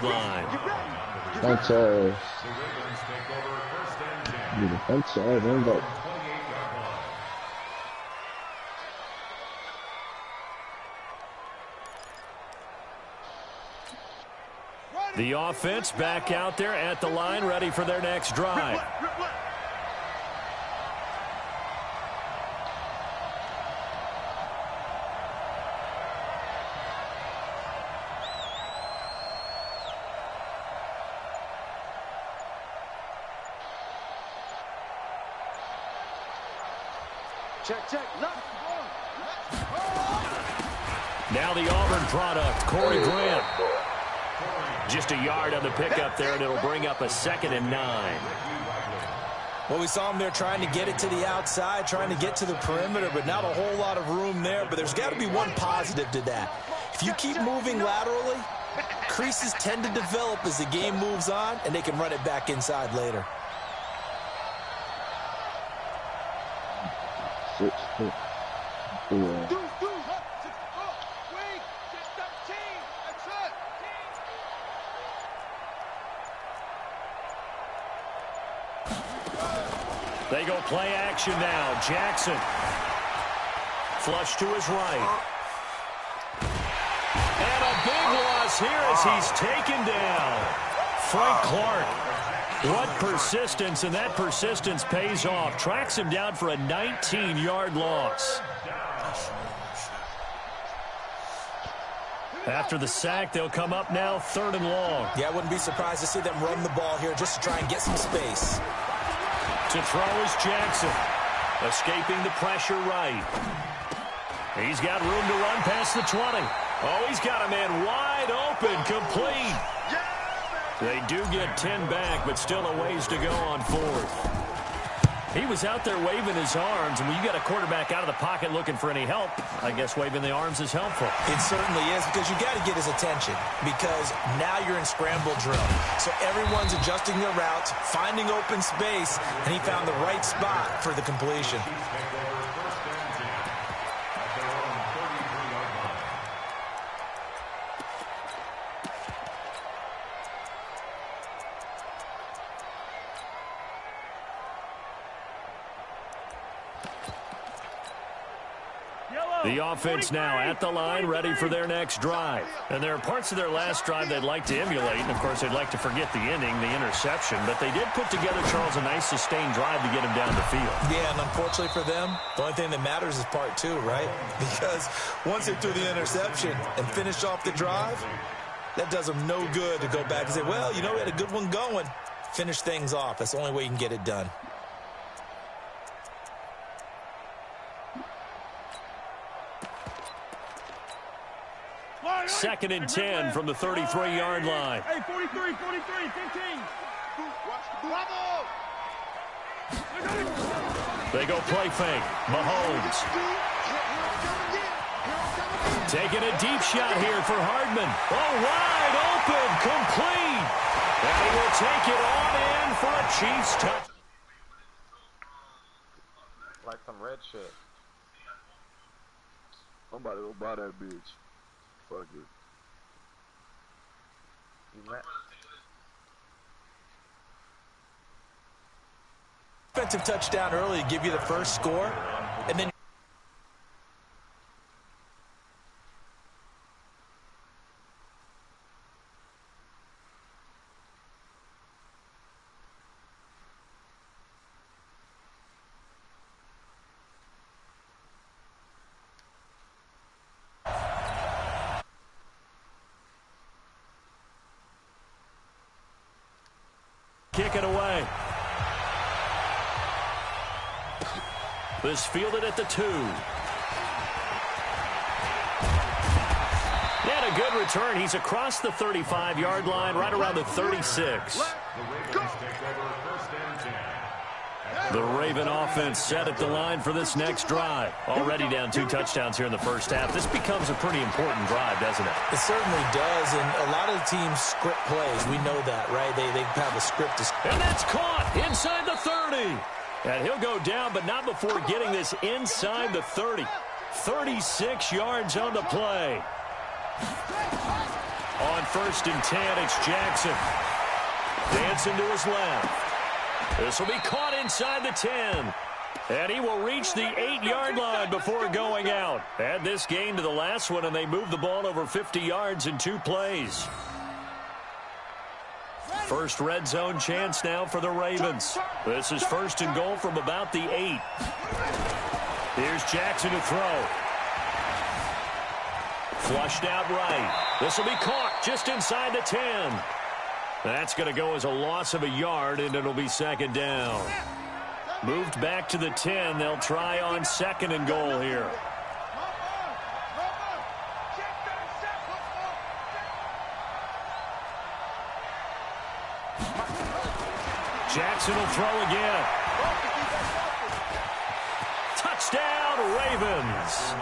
line. Defense. The offense back out there at the line, ready for their next drive. Check. Now the Auburn product, Corey Grant. Just a yard on the pickup there, and it'll bring up a 2nd and 9. Well, we saw him there trying to get it to the outside, trying to get to the perimeter, but not a whole lot of room there. But there's got to be one positive to that. If you keep moving laterally, creases tend to develop as the game moves on, and they can run it back inside later. 6 foot. Yeah. They go play action now. Jackson. Flush to his right. And a big loss here as he's taken down. Frank Clark. What persistence, and that persistence pays off. Tracks him down for a 19-yard loss. After the sack, they'll come up now 3rd and long. Yeah, I wouldn't be surprised to see them run the ball here just to try and get some space. To throw is Jackson. Escaping the pressure right. He's got room to run past the 20. Oh, he's got a man wide open, complete. They do get 10 back, but still a ways to go on 4th. He was out there waving his arms, and when you got a quarterback out of the pocket looking for any help, I guess waving the arms is helpful. It certainly is, because you got to get his attention, because now you're in scramble drill. So everyone's adjusting their routes, finding open space, and he found the right spot for the completion. The offense now at the line, ready for their next drive. And there are parts of their last drive they'd like to emulate, and, of course, they'd like to forget the ending, the interception. But they did put together, Charles, a nice sustained drive to get him down the field. Yeah, and unfortunately for them, the only thing that matters is part 2, right? Because once they threw the interception and finished off the drive, that does them no good to go back and say, well, you know, we had a good one going. Finish things off. That's the only way you can get it done. Second and 10 from the 33-yard line. Hey, 43, 15. Bravo! They go play fake. Mahomes. Taking a deep shot here for Hardman. Oh, wide open, complete. And he will take it on in for a Chiefs touch. Like some red shit. Somebody will buy that bitch. Fuck it. Offensive touchdown early to give you the first score, and then kick it away. This fielded at the 2. And a good return. He's across the 35-yard line, right around the 36. The Raven offense set at the line for this next drive. Already down 2 touchdowns here in the first half. This becomes a pretty important drive, doesn't it? It certainly does, and a lot of the teams script plays. We know that, right? They have a script. And that's caught inside the 30. And he'll go down, but not before getting this inside the 30. 36 yards on the play. On 1st and 10, it's Jackson. Dancing to his left. This will be caught inside the 10. And he will reach the 8-yard line before going out. Add this gain to the last one, and they move the ball over 50 yards in 2 plays. First red zone chance now for the Ravens. This is 1st and goal from about the 8. Here's Jackson to throw. Flushed out right. This will be caught just inside the 10. That's going to go as a loss of a yard, and it'll be 2nd down. Moved back to the 10. They'll try on 2nd and goal here. Jackson will throw again. Touchdown, Ravens.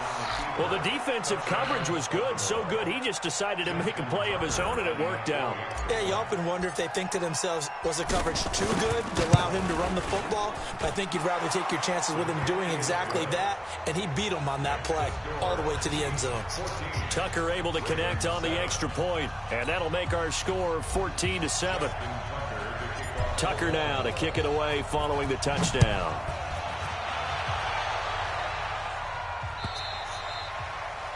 Well, the defensive coverage was good, so good he just decided to make a play of his own, and it worked out. Yeah, you often wonder if they think to themselves, was the coverage too good to allow him to run the football? I think you'd rather take your chances with him doing exactly that, and he beat him on that play all the way to the end zone. Tucker able to connect on the extra point, and that'll make our score 14-7. Tucker now to kick it away following the touchdown.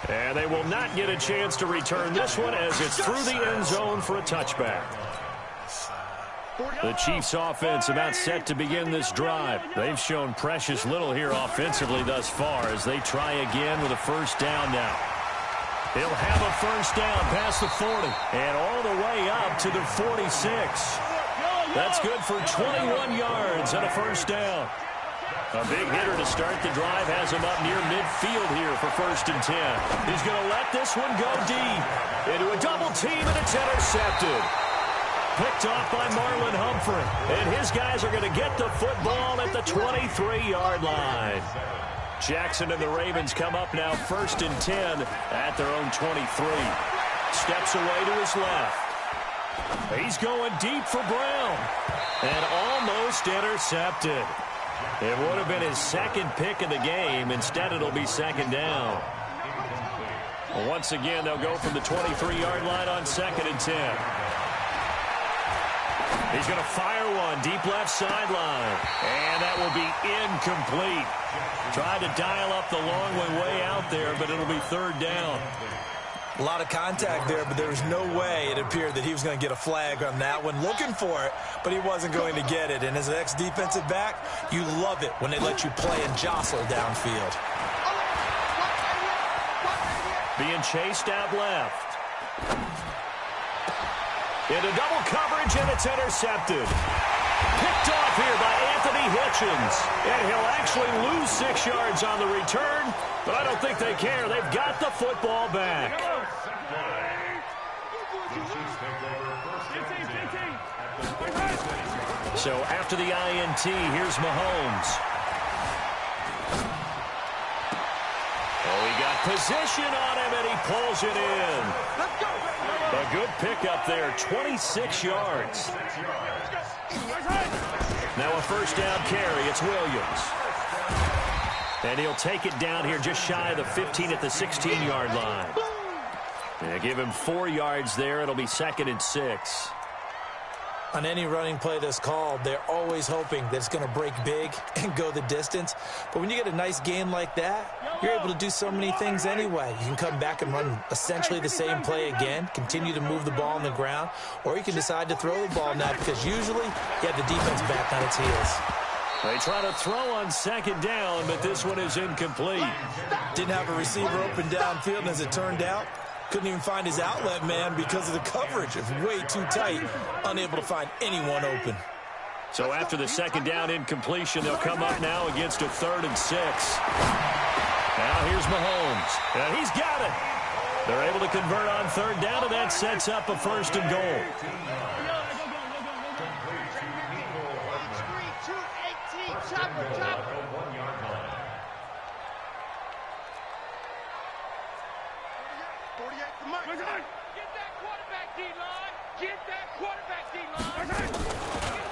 And they will not get a chance to return this one as it's through the end zone for a touchback. The Chiefs offense about set to begin this drive. They've shown precious little here offensively thus far as they try again with a 1st down now. He'll have a 1st down past the 40 and all the way up to the 46. That's good for 21 yards and a 1st down. A big hitter to start the drive has him up near midfield here for 1st and 10. He's going to let this one go deep into a double team, and it's intercepted. Picked off by Marlon Humphrey. And his guys are going to get the football at the 23-yard line. Jackson and the Ravens come up now 1st and 10 at their own 23. Steps away to his left. He's going deep for Brown. And almost intercepted. It would have been his 2nd pick of the game. Instead, it'll be 2nd down. Once again, they'll go from the 23-yard line on 2nd and 10. He's going to fire one deep left sideline. And that will be incomplete. Tried to dial up the long way out there, but it'll be 3rd down. A lot of contact there, but there was no way it appeared that he was going to get a flag on that one. Looking for it, but he wasn't going to get it. And as an ex-defensive back, you love it when they let you play and jostle downfield. Being chased out left. Into double coverage, and it's intercepted. Picked off here by Anthony Hitchens. And he'll actually lose 6 yards on the return, but I don't think they care. They've got the football back. So after the INT, here's Mahomes. Oh, he got position on him, and he pulls it in. A good pickup there, 26 yards. Now a 1st down carry. It's Williams. And he'll take it down here just shy of the 15 at the 16-yard line. And give him 4 yards there. It'll be 2nd and 6. On any running play that's called, they're always hoping that it's going to break big and go the distance. But when you get a nice gain like that, you're able to do so many things anyway. You can come back and run essentially the same play again, continue to move the ball on the ground, or you can decide to throw the ball now because usually you have the defense back on its heels. They try to throw on 2nd down, but this one is incomplete. Didn't have a receiver open downfield, and as it turned out, couldn't even find his outlet man because of the coverage. It's way too tight, unable to find anyone open. So after the 2nd down incompletion, they'll come up now against a 3rd and 6. Now here's Mahomes. And he's got it. They're able to convert on 3rd down, and that sets up a 1st and goal.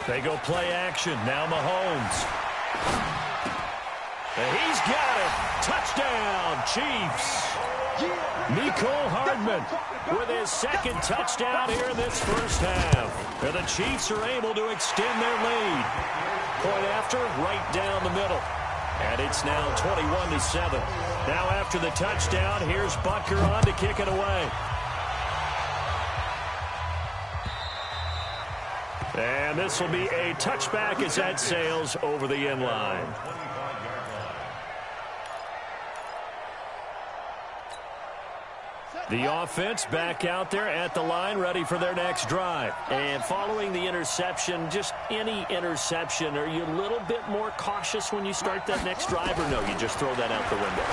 They go play action. Now Mahomes. And he's got it. Touchdown, Chiefs. Nicole Hardman with his second touchdown here in this first half. And the Chiefs are able to extend their lead. Point after, right down the middle. And it's now 21-7. Now after the touchdown, here's Butker on to kick it away. And this will be a touchback as that sails over the end line. The offense back out there at the line, ready for their next drive. And following the interception, just any interception, are you a little bit more cautious when you start that next drive, or no, you just throw that out the window?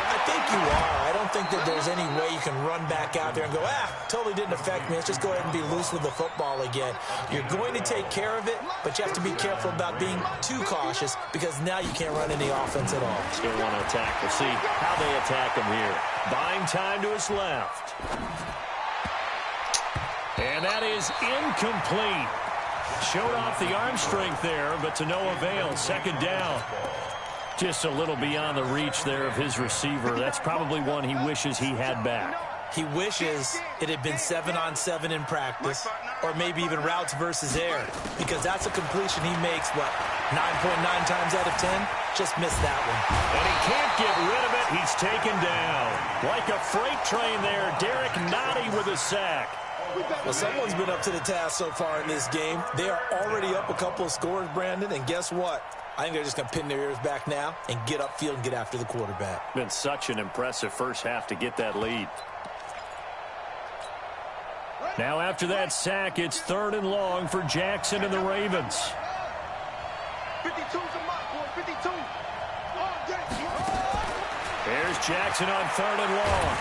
I think you are. I don't think that there's any way you can run back out there and go, totally didn't affect me. Let's just go ahead and be loose with the football again. You're going to take care of it, but you have to be careful about being too cautious because now you can't run any offense at all. Still want to attack. We'll see how they attack him here. Buying time to his left. And that is incomplete. Showed off the arm strength there, but to no avail. Second down. Just a little beyond the reach there of his receiver. That's probably one he wishes he had back. He wishes it had been 7-on-7 in practice, or maybe even routes versus air, because that's a completion he makes, 9.9 times out of 10? Just missed that one. And he can't get rid of it. He's taken down. Like a freight train there, Derek Nottie with a sack. Well, someone's been up to the task so far in this game. They are already up a couple of scores, Brandon, and guess what? I think they're just going to pin their ears back now and get upfield and get after the quarterback. Been such an impressive first half to get that lead. Now after that sack, it's 3rd and long for Jackson and the Ravens. 52's a mark, boy. 52. Here's Jackson on 3rd and long.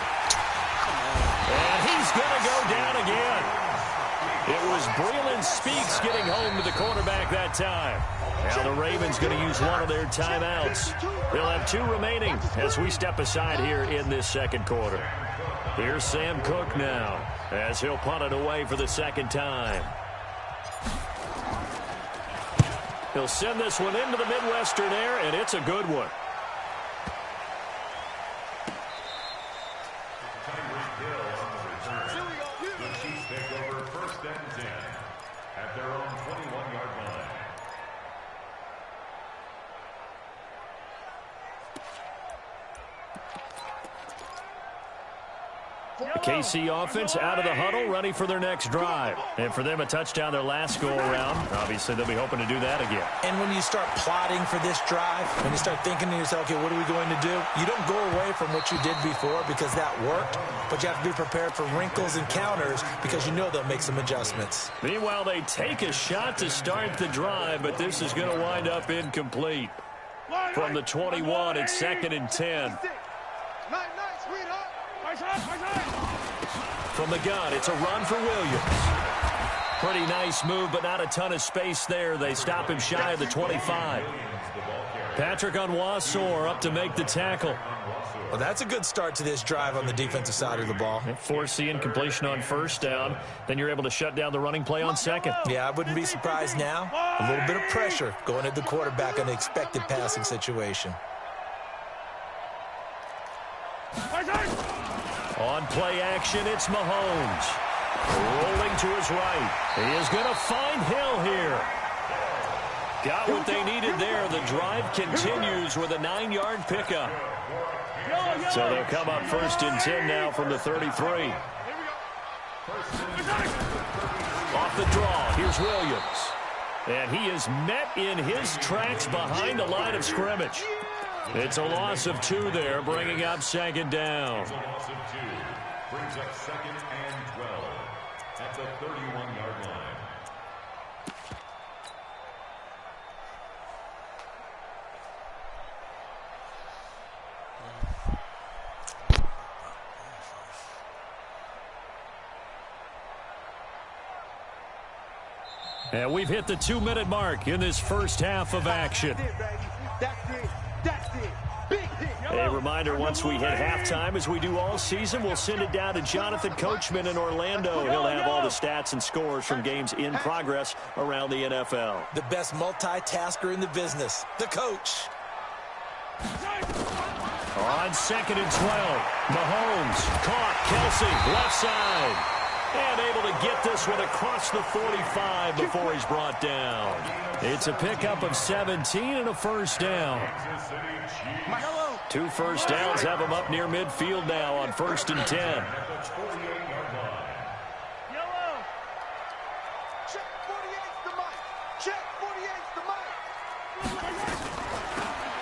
And he's going to go down again. It was Breland Speaks getting home to the quarterback that time. Now the Ravens going to use one of their timeouts. They'll have 2 remaining as we step aside here in this second quarter. Here's Sam Cook now as he'll punt it away for the second time. He'll send this one into the Midwestern air, and it's a good one. The KC offense out of the huddle, ready for their next drive. And for them, a touchdown their last go-around. Obviously, they'll be hoping to do that again. And when you start plotting for this drive, when you start thinking to yourself, okay, what are we going to do? You don't go away from what you did before because that worked, but you have to be prepared for wrinkles and counters because you know they'll make some adjustments. Meanwhile, they take a shot to start the drive, but this is going to wind up incomplete. From the 21, it's 2nd and 10. From the gun, it's a run for Williams. Pretty nice move, but not a ton of space there. They stop him shy of the 25. Patrick Onwuasor up to make the tackle. Well, that's a good start to this drive on the defensive side of the ball. Force the incompletion on first down. Then you're able to shut down the running play on second. Yeah, I wouldn't be surprised now. A little bit of pressure going at the quarterback on the expected passing situation. On play action, it's Mahomes. Rolling to his right. He is going to find Hill here. Got what they needed there. The drive continues with a 9-yard pickup. So they'll come up 1st and 10 now from the 33. Off the draw, here's Williams. And he is met in his tracks behind the line of scrimmage. It's a loss of 2 there, bringing up 2nd down. Brings up 2nd and 12 at the 31-yard line. And we've hit the 2-minute mark in this first half of action. A reminder, once we hit halftime, as we do all season, we'll send it down to Jonathan Coachman in Orlando. He'll have all the stats and scores from games in progress around the NFL. The best multitasker in the business, the coach. On 2nd and 12, Mahomes caught Kelsey, left side. And able to get this one across the 45 before he's brought down. It's a pickup of 17 and a first down. 2 first downs have him up near midfield now on 1st and 10. Check 48's the mic. Check 48's the mic.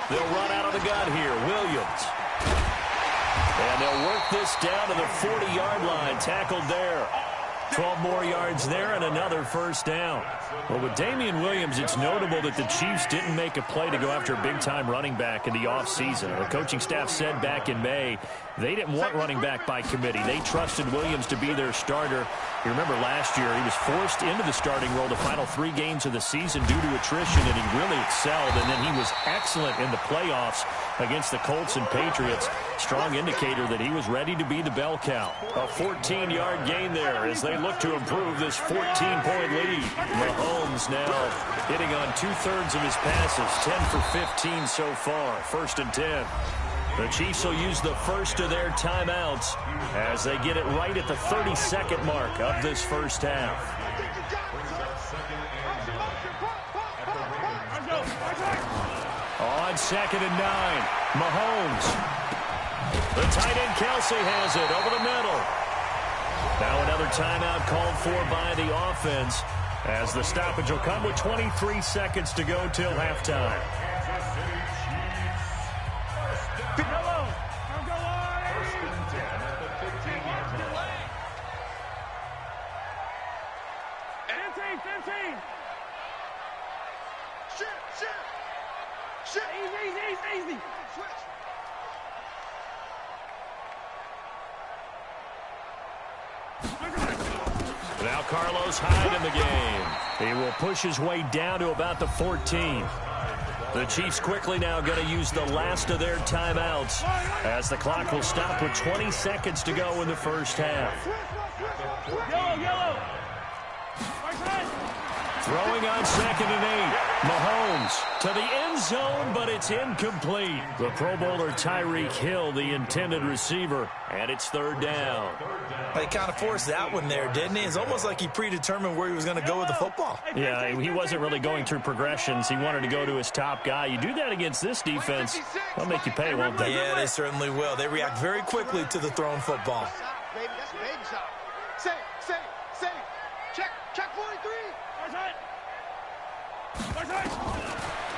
They'll run out of the gun here. Williams. And they'll work this down to the 40-yard line. Tackled there. 12 more yards there and another first down. Well, with Damian Williams, it's notable that the Chiefs didn't make a play to go after a big-time running back in the offseason. The coaching staff said back in May they didn't want running back by committee. They trusted Williams to be their starter. You remember last year he was forced into the starting role the final 3 games of the season due to attrition, and he really excelled. And then he was excellent in the playoffs against the Colts and Patriots. Strong indicator that he was ready to be the bell cow. A 14-yard gain there as they look to improve this 14-point lead. Mahomes now hitting on 2/3 of his passes, 10 for 15 so far. 1st and 10. The Chiefs will use the first of their timeouts as they get it right at the 32nd mark of this first half. On 2nd and 9, Mahomes. The tight end Kelsey has it over the middle. Now another timeout called for by the offense as the stoppage will come with 23 seconds to go till halftime. Easy. Now Carlos Hyde in the game. He will push his way down to about the 14. The Chiefs quickly now going to use the last of their timeouts as the clock will stop with 20 seconds to go in the first half. Yellow. Throwing on 2nd and 8. Mahomes to the end zone, but it's incomplete. The Pro Bowler Tyreek Hill, the intended receiver, and it's 3rd down. He kind of forced that one there, didn't he? It's almost like he predetermined where he was going to go with the football. Yeah, he wasn't really going through progressions. He wanted to go to his top guy. You do that against this defense, they'll make you pay, won't they? Yeah, they certainly will. They react very quickly to the thrown football. Baby, that's a baby shot. Say. Check 43.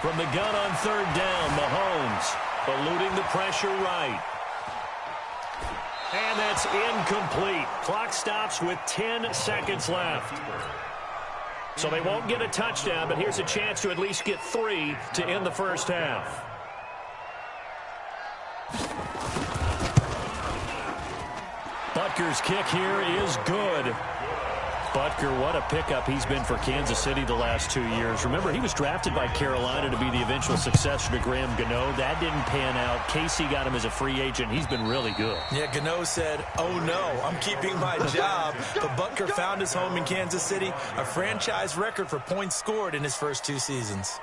From the gun on 3rd down, Mahomes eluding the pressure right. And that's incomplete. Clock stops with 10 seconds left. So they won't get a touchdown, but here's a chance to at least get 3 to end the first half. Butker's kick here is good. Butker, what a pickup he's been for Kansas City the last 2 years. Remember, he was drafted by Carolina to be the eventual successor to Graham Gano. That didn't pan out. Casey got him as a free agent. He's been really good. Yeah, Gano said, oh no, I'm keeping my job. But Butker found his home in Kansas City, a franchise record for points scored in his first 2 seasons.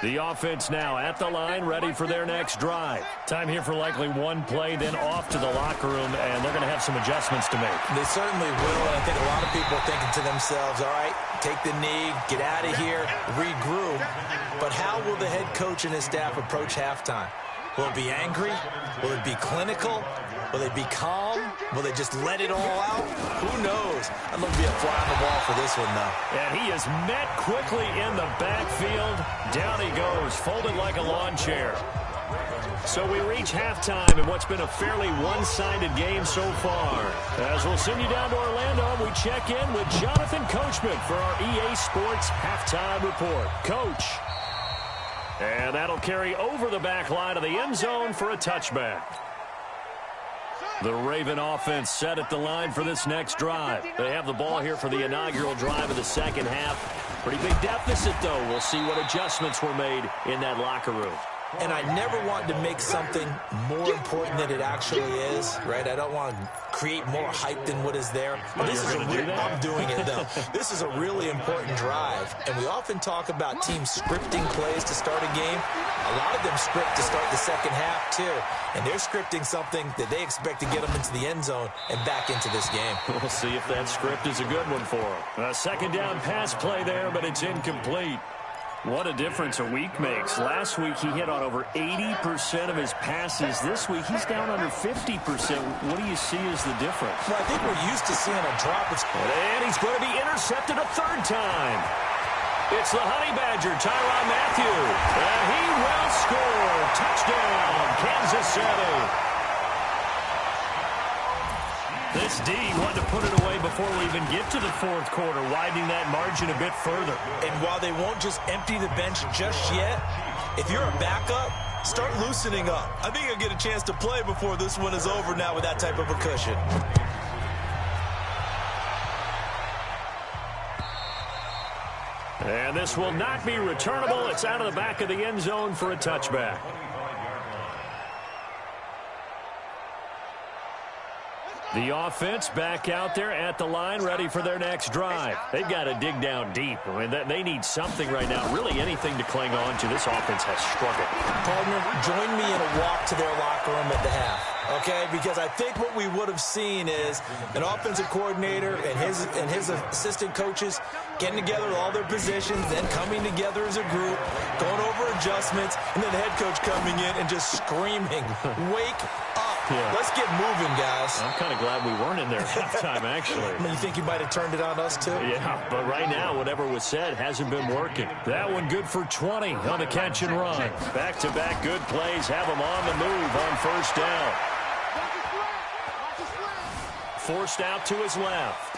The offense now at the line, ready for their next drive. Time here for likely one play, then off to the locker room, and they're going to have some adjustments to make. They certainly will, and I think a lot of people are thinking to themselves, all right, take the knee, get out of here, regroup. But how will the head coach and his staff approach halftime? Will it be angry? Will it be clinical? Will they be calm? Will they just let it all out? Who knows? I'd love to be a fly on the wall for this one, though. And he is met quickly in the backfield. Down he goes, folded like a lawn chair. So we reach halftime in what's been a fairly one-sided game so far. As we'll send you down to Orlando, we check in with Jonathan Coachman for our EA Sports Halftime Report. Coach. And that'll carry over the back line of the end zone for a touchback. The Raven offense set at the line for this next drive. They have the ball here for the inaugural drive of the second half. Pretty big deficit, though. We'll see what adjustments were made in that locker room. and I never want to make something more important than it actually is, right? I don't want to create more hype than what is there. But this is I'm doing it, though. This is a really important drive, and we often talk about teams scripting plays to start a game. A lot of them script to start the second half, too, and they're scripting something that they expect to get them into the end zone and back into this game. We'll see if that script is a good one for them. A second down pass play there, but it's incomplete. What a difference a week makes. Last week, he hit on over 80% of his passes. This week, he's down under 50%. What do you see as the difference? Well, I think we're used to seeing a drop. And he's going to be intercepted a third time. It's the Honey Badger, Tyrann Mathieu. And he will score. Touchdown, Kansas City. This D wanted to put it away before we even get to the fourth quarter, widening that margin a bit further. And while they won't just empty the bench just yet, if you're a backup, start loosening up. I think you'll get a chance to play before this one is over now with that type of a cushion. And this will not be returnable. It's out of the back of the end zone for a touchback. The offense back out there at the line, ready for their next drive. They've got to dig down deep. I mean, they need something right now, really anything to cling on to. This offense has struggled. Partner, join me in a walk to their locker room at the half, okay? Because I think what we would have seen is an offensive coordinator and his assistant coaches getting together with all their positions, then coming together as a group, going over adjustments, and then the head coach coming in and just screaming, wake up. Yeah. Let's get moving, guys. I'm kind of glad we weren't in there at halftime, actually. I mean, you think you might have turned it on us, too? Yeah, but right now, whatever was said hasn't been working. That one good for 20 on the catch and run. Back-to-back good plays have them on the move on first down. Forced out to his left.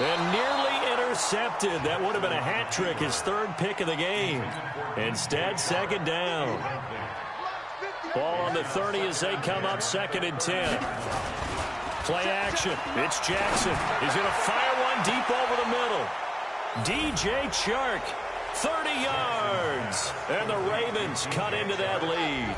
And nearly intercepted. That would have been a hat trick, his third pick of the game. Instead, second down. Ball on the 30 as they come up, 2nd and 10. Play action. It's Jackson. He's going to fire one deep over the middle. DJ Chark, 30 yards. And the Ravens cut into that lead.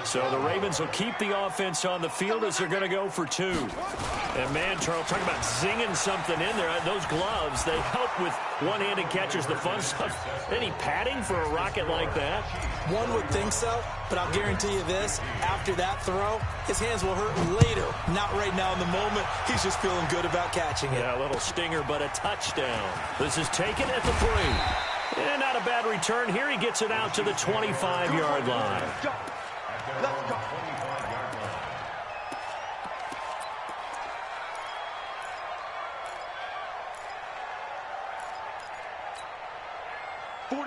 So the Ravens will keep the offense on the field as they're going to go for 2. And, man, Charles, talking about zinging something in there. Those gloves, they help with one-handed catches, the fun stuff. Any padding for a rocket like that? One would think so, but I'll guarantee you this. After that throw, his hands will hurt later. Not right now in the moment. He's just feeling good about catching it. Yeah, a little stinger, but a touchdown. This is taken at the 3. And not a bad return here. He gets it out to the 25-yard line. Let's go.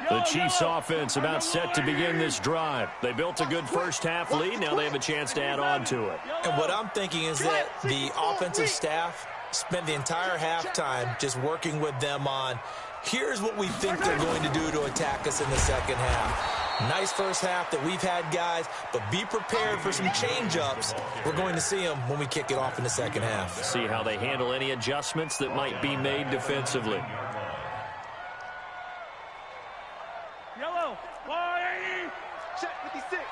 The Chiefs offense about set to begin this drive. They built a good first half lead. Now they have a chance to add on to it. And what I'm thinking is that the offensive staff spent the entire halftime just working with them on, here's what we think they're going to do to attack us in the second half. Nice first half that we've had, guys, but be prepared for some change-ups. We're going to see them when we kick it off in the second half. See how they handle any adjustments that might be made defensively. Yellow, 180. Check 56. 15.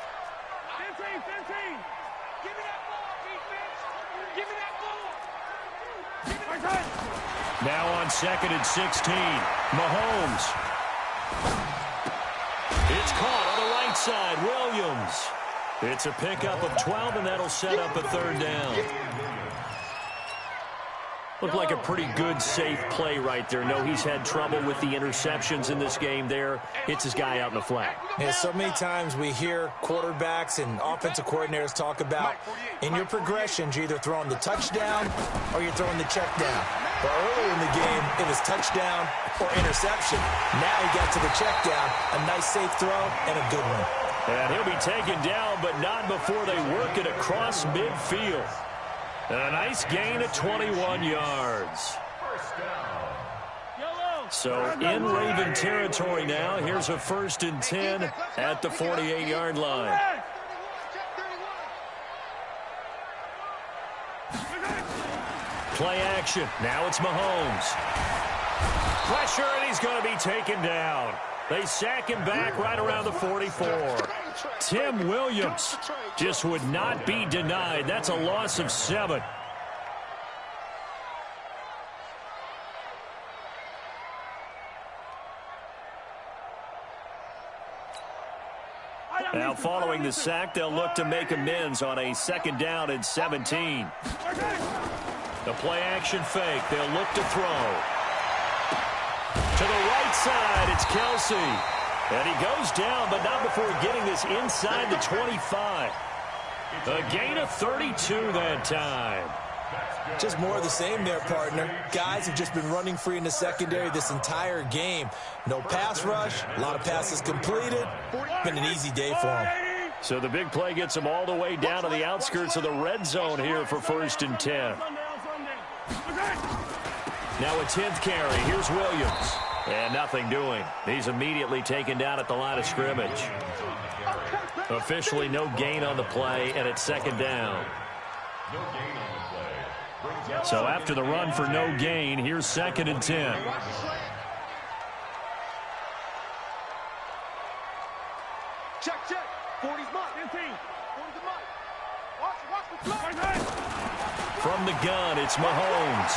Give me that ball, defense. Give me that ball. Now on 2nd and 16, Mahomes. It's caught on the right side, Williams. It's a pickup of 12, and that'll set up a third down. Looked like a pretty good, safe play right there. No, he's had trouble with the interceptions in this game there. Hits his guy out in the flat. Yeah, so many times we hear quarterbacks and offensive coordinators talk about in your progressions, you're either throwing the touchdown or you're throwing the check down. But earlier in the game, it was touchdown or interception. Now he got to the check down, a nice safe throw and a good one. And he'll be taken down, but not before they work it across midfield. A nice gain of 21 yards. So in Raven territory now. Here's a 1st and 10 at the 48-yard line. Play action. Now it's Mahomes. Pressure, and he's going to be taken down. They sack him back right around the 44. Tim Williams just would not be denied. That's a loss of 7. Now, following the sack, they'll look to make amends on a 2nd down and 17. The play-action fake. They'll look to throw. To the right side, it's Kelsey. And he goes down, but not before getting this inside the 25. A gain of 32 that time. Just more of the same there, partner. Guys have just been running free in the secondary this entire game. No pass rush, a lot of passes completed. Been an easy day for them. So the big play gets them all the way down to the outskirts of the red zone here for 1st and 10. Now a 10th carry. Here's Williams. And nothing doing. He's immediately taken down at the line of scrimmage. Officially no gain on the play, and it's 2nd down. So after the run for no gain, here's 2nd and 10. Check. 40's mark. 15. 40's the mark. Watch the play. From the gun, it's Mahomes.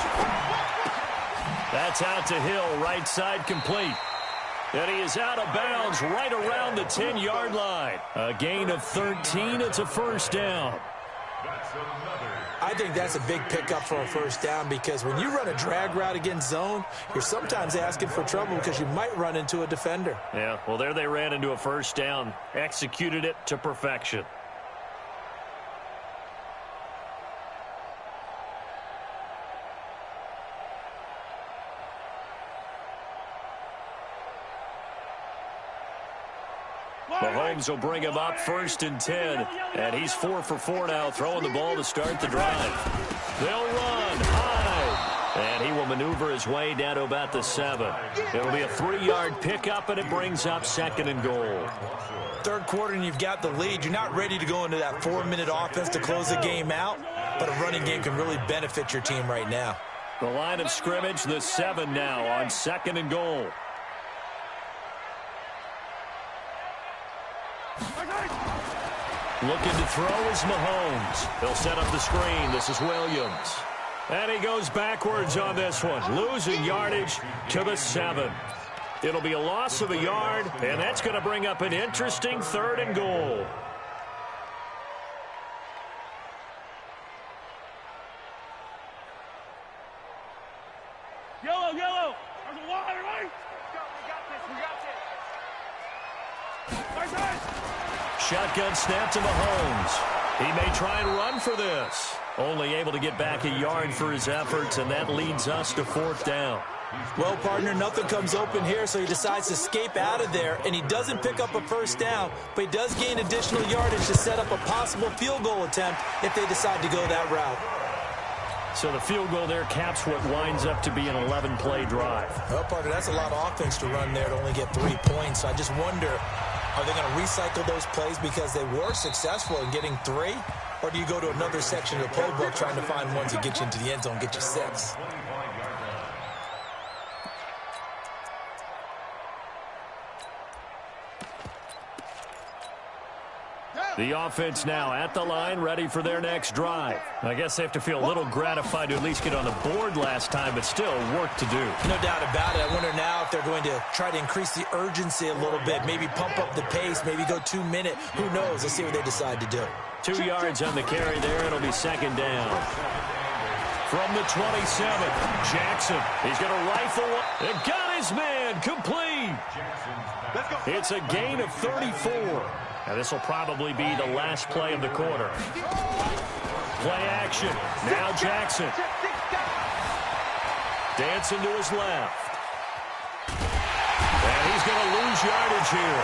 That's out to Hill, right side complete. And he is out of bounds right around the 10-yard line. A gain of 13. It's a 1st down. I think that's a big pickup for a 1st down because when you run a drag route against zone, you're sometimes asking for trouble because you might run into a defender. Yeah, well, there they ran into a 1st down. Executed it to perfection. Mahomes will bring him up 1st and 10. And he's 4 for 4 now, throwing the ball to start the drive. They'll run high. And he will maneuver his way down to about the 7. It'll be a 3-yard pickup, and it brings up 2nd and goal. 3rd quarter, and you've got the lead. You're not ready to go into that 4-minute offense to close the game out, but a running game can really benefit your team right now. The line of scrimmage, the 7 now on 2nd and goal. Looking to throw is Mahomes. They'll set up the screen. This is Williams. And he goes backwards on this one, losing yardage to the 7. It'll be a loss of a yard, and that's going to bring up an interesting 3rd and goal. Yellow. There's a wide, right? We got this. Shotgun snap to Mahomes. He may try and run for this. Only able to get back a yard for his efforts, and that leads us to 4th down. Well, partner, nothing comes open here, so he decides to escape out of there, and he doesn't pick up a 1st down, but he does gain additional yardage to set up a possible field goal attempt if they decide to go that route. So the field goal there caps what winds up to be an 11-play drive. Well, partner, that's a lot of offense to run there to only get 3 points. So I just wonder, are they going to recycle those plays because they were successful in getting 3? Or do you go to another section of the playbook trying to find ones that get you into the end zone, get you 6? The offense now at the line, ready for their next drive. I guess they have to feel a little gratified to at least get on the board last time, but still work to do. No doubt about it. I wonder now if they're going to try to increase the urgency a little bit, maybe pump up the pace, maybe go 2-minute. Who knows? Let's see what they decide to do. 2 yards on the carry there. It'll be 2nd down. From the 27, Jackson. He's going to rifle one. And got his man complete. It's a gain of 34. Now, this will probably be the last play of the quarter. Play action. Now Jackson. Dancing to his left. And he's going to lose yardage here,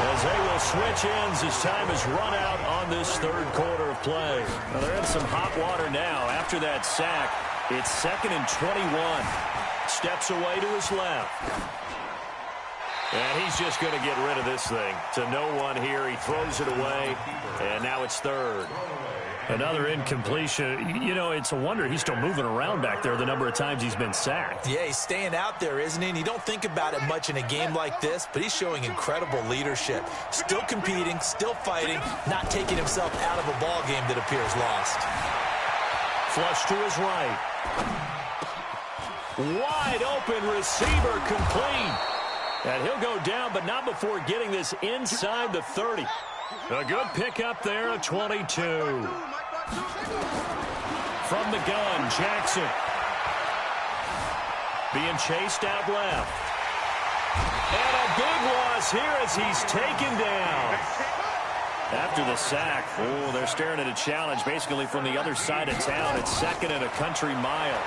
as they will switch ends as time is run out on this 3rd quarter of play. Now, they're in some hot water now. After that sack, it's 2nd and 21. Steps away to his left. And he's he's just going to get rid of this thing. To no one here. He throws it away, and now it's third. Another incompletion. You know, it's a wonder he's still moving around back there the number of times he's been sacked. Yeah, he's staying out there, isn't he? And you don't think about it much in a game like this, but he's showing incredible leadership. Still competing, still fighting, not taking himself out of a ball game that appears lost. Flush to his right. Wide open receiver complete. And he'll go down, but not before getting this inside the 30. A good pickup there at 22. From the gun, Jackson. Being chased out left. And a big loss here as he's taken down. After the sack, oh, they're staring at a challenge basically from the other side of town. It's second and a country mile.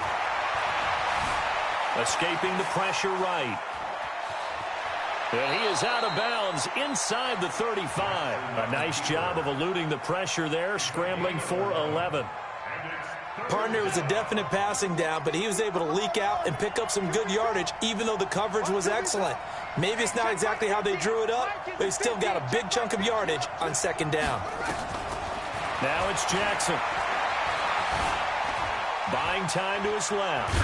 Escaping the pressure right. And he is out of bounds inside the 35. A nice job of eluding the pressure there, scrambling for 11. Partner, was a definite passing down, but he was able to leak out and pick up some good yardage, even though the coverage was excellent. Maybe it's not exactly how they drew it up, but he's still got a big chunk of yardage on second down. Now it's Jackson. Buying time to his left.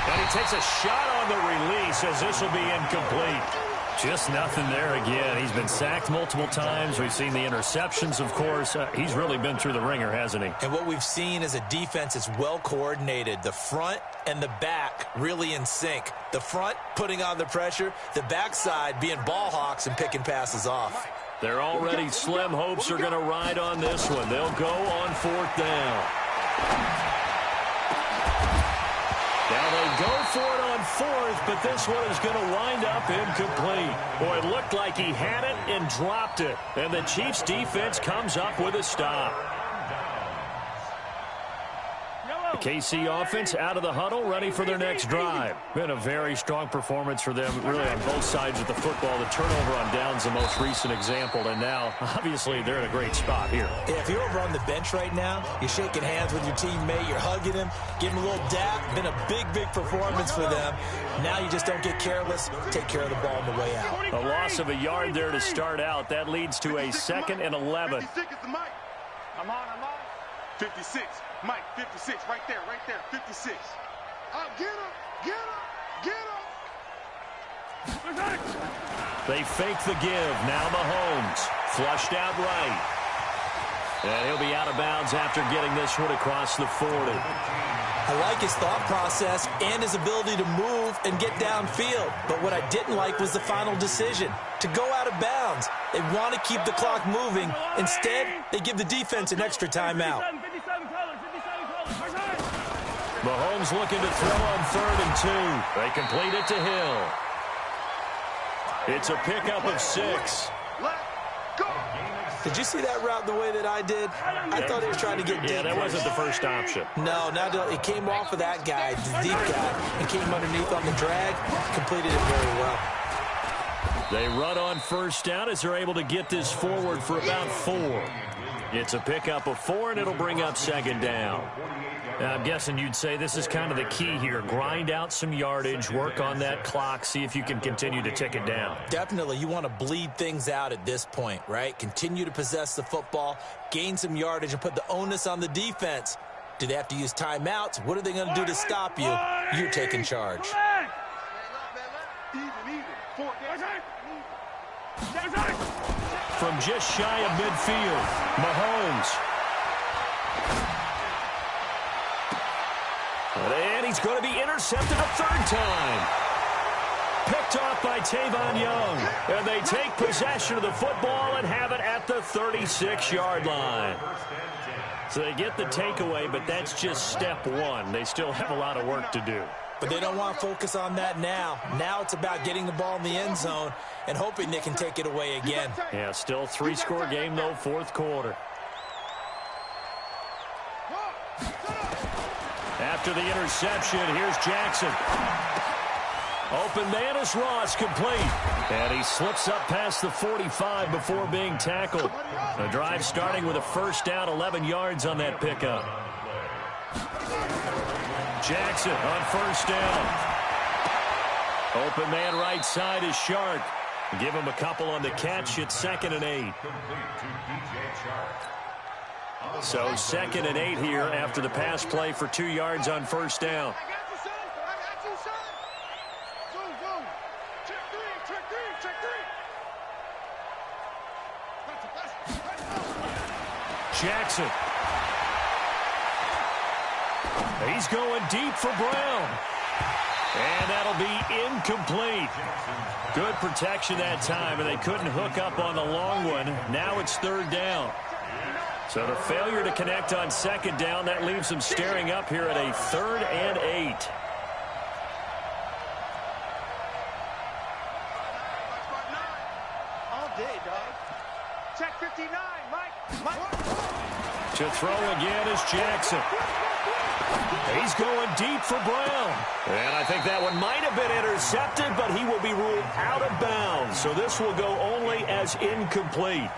And he takes a shot on the release as this will be incomplete. Just nothing there again. He's been sacked multiple times. We've seen the interceptions, of course. He's really been through the ringer, hasn't he? And what we've seen is a defense that's well coordinated. The front and the back really in sync. The front putting on the pressure, the backside being ball hawks and picking passes off. They're already slim hopes are going to ride on this one. They'll go on fourth down. Now they go for it on fourth, but this one is going to wind up incomplete. Boy, it looked like he had it and dropped it. And the Chiefs defense comes up with a stop. The KC offense out of the huddle, ready for their next drive. Been a very strong performance for them, really on both sides of the football. The turnover on downs the most recent example, and now, obviously, they're in a great spot here. Yeah, if you're over on the bench right now, you're shaking hands with your teammate, you're hugging him, giving him a little dap. Been a big, big performance for them. Now you just don't get careless. Take care of the ball on the way out. A loss of a yard there to start out. That leads to a 2nd and 11. 56 is the mic. I'm on. 56. Mike, 56, right there, 56. Get him. They fake the give. Now Mahomes. Flushed out right. And he'll be out of bounds after getting this one across the 40. I like his thought process and his ability to move and get downfield. But what I didn't like was the final decision, to go out of bounds. They want to keep the clock moving. Instead, they give the defense an extra timeout. Mahomes looking to throw on 3rd and 2. They complete it to Hill. It's a pickup of 6. Did you see that route the way that I did? I thought he was trying to get deep. Yeah, that wasn't the first option. No, it came off of that guy, the deep guy, and came underneath on the drag, completed it very well. They run on first down as they're able to get this forward for about 4. It's a pickup of 4, and it'll bring up 2nd down. Now, I'm guessing you'd say this is kind of the key here. Grind out some yardage, work on that clock, see if you can continue to tick it down. Definitely, you want to bleed things out at this point, right? Continue to possess the football, gain some yardage, and put the onus on the defense. Do they have to use timeouts? What are they going to do to stop you? You're taking charge. From just shy of midfield, Mahomes. And he's going to be intercepted a 3rd time. Picked off by Tavon Young. And they take possession of the football and have it at the 36-yard line. So they get the takeaway, but that's just step 1. They still have a lot of work to do. But they don't want to focus on that now. Now it's about getting the ball in the end zone and hoping they can take it away again. Yeah, still 3-score game, though, 4th quarter. After the interception, here's Jackson. Open man is Ross, complete. And he slips up past the 45 before being tackled. The drive starting with a 1st down, 11 yards on that pickup. Jackson on 1st down. Open man right side is Shark. Give him a couple on the catch. It's 2nd and 8. So 2nd and 8 here after the pass play for 2 yards on 1st down. Jackson. He's going deep for Brown. And that'll be incomplete. Good protection that time, and they couldn't hook up on the long one. Now it's 3rd down. So the failure to connect on 2nd down, that leaves them staring up here at a 3rd and 8. All day, dog. Check 59, Mike. To throw again is Jackson. He's going deep for Brown. And I think that one might have been intercepted, but he will be ruled out of bounds. So this will go only as incomplete.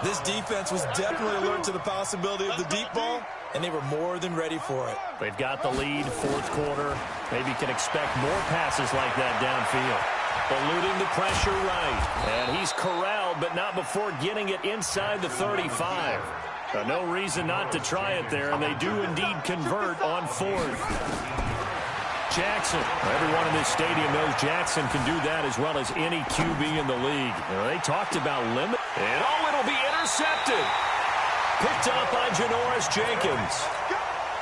This defense was definitely alert to the possibility of the deep ball, and they were more than ready for it. They've got the lead, 4th quarter. Maybe can expect more passes like that downfield. Eluding the pressure right. And he's corralled, but not before getting it inside the 35. No reason not to try it there, and they do indeed convert on 4th. Jackson. Everyone in this stadium knows Jackson can do that as well as any QB in the league. They talked about limit. And it'll be intercepted. Picked up by Janoris Jenkins.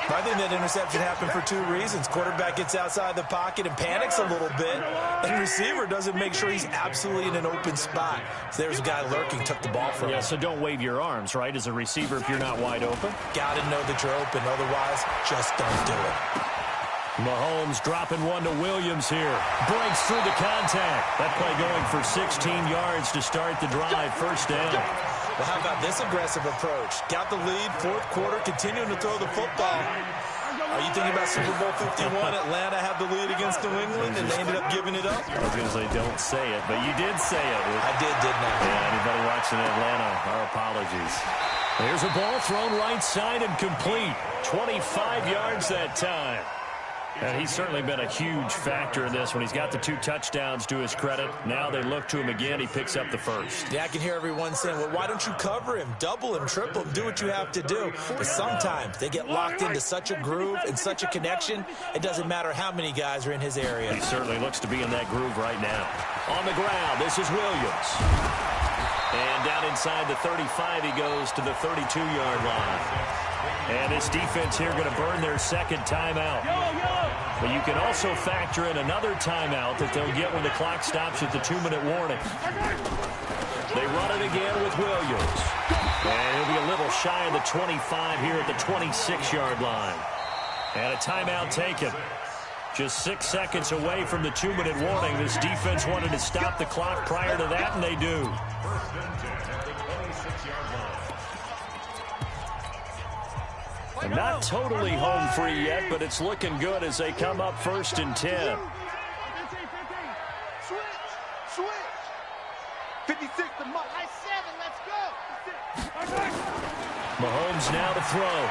I think that interception happened for 2 reasons. Quarterback gets outside the pocket and panics a little bit, and receiver doesn't make sure he's absolutely in an open spot. So there's a guy lurking, took the ball from him. Yeah, so don't wave your arms, right, as a receiver if you're not wide open. Got to know that you're open. Otherwise, just don't do it. Mahomes dropping one to Williams here. Breaks through the contact. That play going for 16 yards to start the drive. 1st down. Well, how about this aggressive approach? Got the lead, 4th quarter, continuing to throw the football. Are you thinking about Super Bowl 51? Atlanta had the lead against New England, and they ended up giving it up? I was going to say, don't say it, but you did say it. I did, didn't I? Yeah, anybody watching Atlanta, our apologies. There's a ball thrown right side and complete. 25 yards that time. And he's certainly been a huge factor in this when he's got the 2 touchdowns to his credit. Now they look to him again. He picks up the 1st. Yeah, I can hear everyone saying, well, why don't you cover him, double him, triple him, do what you have to do. But sometimes they get locked into such a groove and such a connection, it doesn't matter how many guys are in his area. He certainly looks to be in that groove right now. On the ground, this is Williams. And down inside the 35, he goes to the 32-yard line. And this defense here going to burn their 2nd timeout. But you can also factor in another timeout that they'll get when the clock stops at the 2-minute warning. They run it again with Williams. And he'll be a little shy of the 25 here at the 26-yard line. And a timeout taken. Just 6 seconds away from the 2-minute warning. This defense wanted to stop the clock prior to that, and they do. Not totally home free yet, but it's looking good as they come up 1st and 10. Switch. 56 to Mike. Nice 7. Let's go. Mahomes now to throw.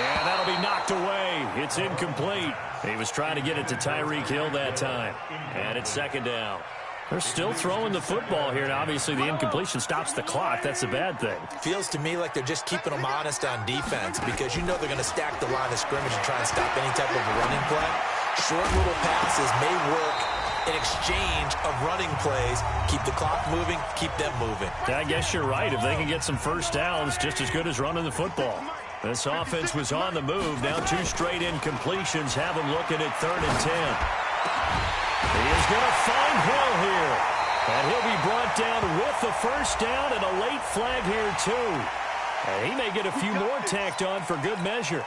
And that'll be knocked away. It's incomplete. He was trying to get it to Tyreek Hill that time. And it's 2nd down. They're still throwing the football here, and obviously the incompletion stops the clock. That's a bad thing. Feels to me like they're just keeping them honest on defense because you know they're going to stack the line of scrimmage and try and stop any type of a running play. Short little passes may work in exchange of running plays. Keep the clock moving, keep them moving. I guess you're right. If they can get some 1st downs, just as good as running the football. This offense was on the move. Now 2 straight incompletions have them looking at 3rd and 10. He is going to find Hill here. And he'll be brought down with the 1st down and a late flag here, too. And he may get a few more tacked on for good measure.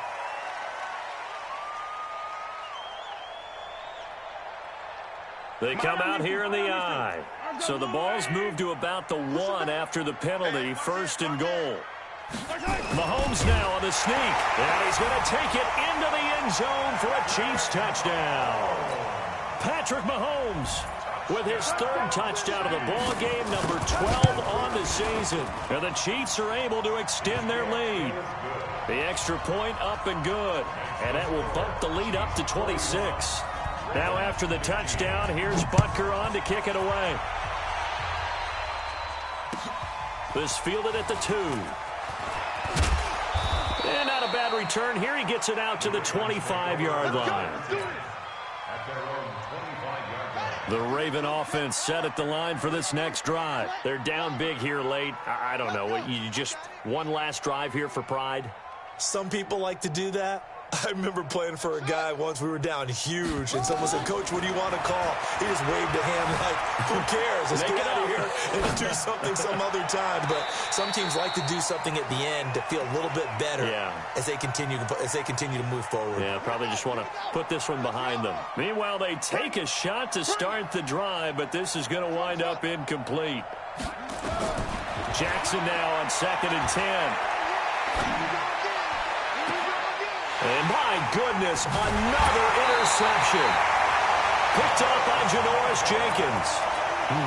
They come out here in the I. So the ball's moved to about the 1 after the penalty, 1st and goal. Mahomes now on the sneak. And he's going to take it into the end zone for a Chiefs touchdown. Patrick Mahomes with his 3rd touchdown of the ball game, number 12 on the season. And the Chiefs are able to extend their lead. The extra point up and good. And that will bump the lead up to 26. Now after the touchdown, here's Butker on to kick it away. This fielded at the 2. And not a bad return here. He gets it out to the 25-yard line. The Raven offense set at the line for this next drive. They're down big here late. I don't know. You just one last drive here for pride? Some people like to do that. I remember playing for a guy once. We were down huge, and someone said, "Coach, what do you want to call?" He just waved a hand like, "Who cares? Let's get out of here and do something some other time." But some teams like to do something at the end to feel a little bit better as they continue to move forward. Yeah, probably just want to put this one behind them. Meanwhile, they take a shot to start the drive, but this is going to wind up incomplete. Jackson now on 2nd and 10. And my goodness, another interception. Picked up by Janoris Jenkins.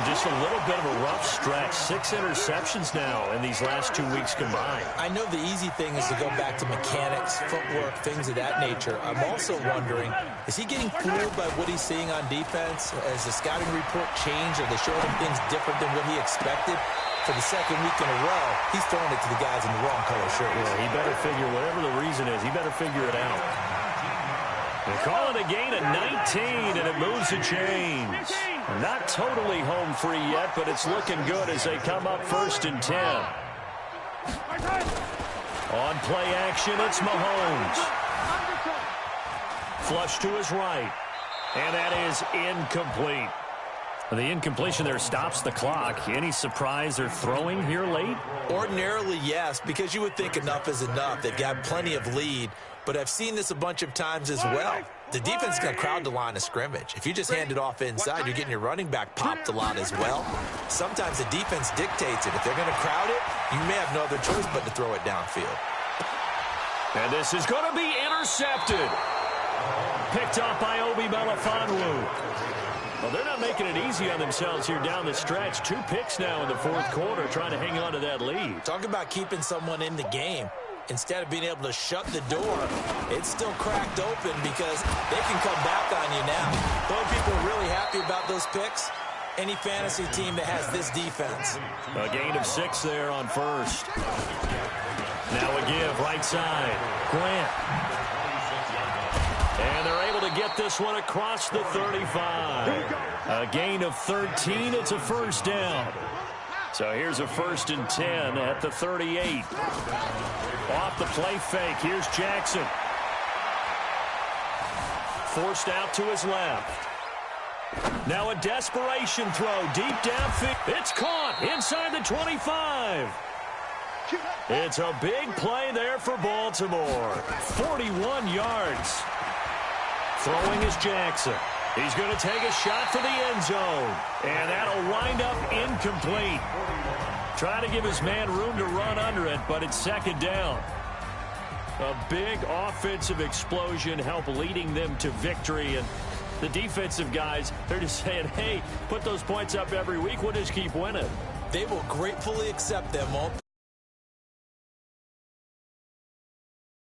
Just a little bit of a rough stretch. 6 interceptions now in these last 2 weeks combined. I know the easy thing is to go back to mechanics, footwork, things of that nature. I'm also wondering, is he getting fooled by what he's seeing on defense? Has the scouting report changed? Are they showing him things different than what he expected? For the second week in a row, he's throwing it to the guys in the wrong color shirts. Yeah, he better figure, whatever the reason is, he better figure it out. They call it a gain of 19, and it moves the chains. Not totally home free yet, but it's looking good as they come up 1st and 10. On play action, it's Mahomes. Flush to his right, and that is incomplete. The incompletion there stops the clock. Any surprise they're throwing here late? Ordinarily, yes, because you would think enough is enough. They've got plenty of lead, but I've seen this a bunch of times as well. The defense is going to crowd the line of scrimmage. If you just hand it off inside, you're getting your running back popped a lot as well. Sometimes the defense dictates it. If they're going to crowd it, you may have no other choice but to throw it downfield. And this is going to be intercepted. Picked up by Obi Melifonwu. Well, they're not making it easy on themselves here down the stretch. 2 picks now in the 4th quarter, trying to hang on to that lead. Talk about keeping someone in the game. Instead of being able to shut the door, it's still cracked open because they can come back on you now. The only people really happy about those picks, any fantasy team that has this defense. A gain of 6 there on 1st. Now a give, right side. Grant. And they're able to get this one across the 35. A gain of 13. It's a 1st down. So here's a 1st and 10 at the 38. Off the play fake. Here's Jackson. Forced out to his left. Now a desperation throw deep downfield. It's caught inside the 25. It's a big play there for Baltimore. 41 yards. Throwing is Jackson. He's going to take a shot for the end zone. And that'll wind up incomplete. Trying to give his man room to run under it, but it's 2nd down. A big offensive explosion helped leading them to victory. And the defensive guys, they're just saying, hey, put those points up every week. We'll just keep winning. They will gratefully accept them, won't they?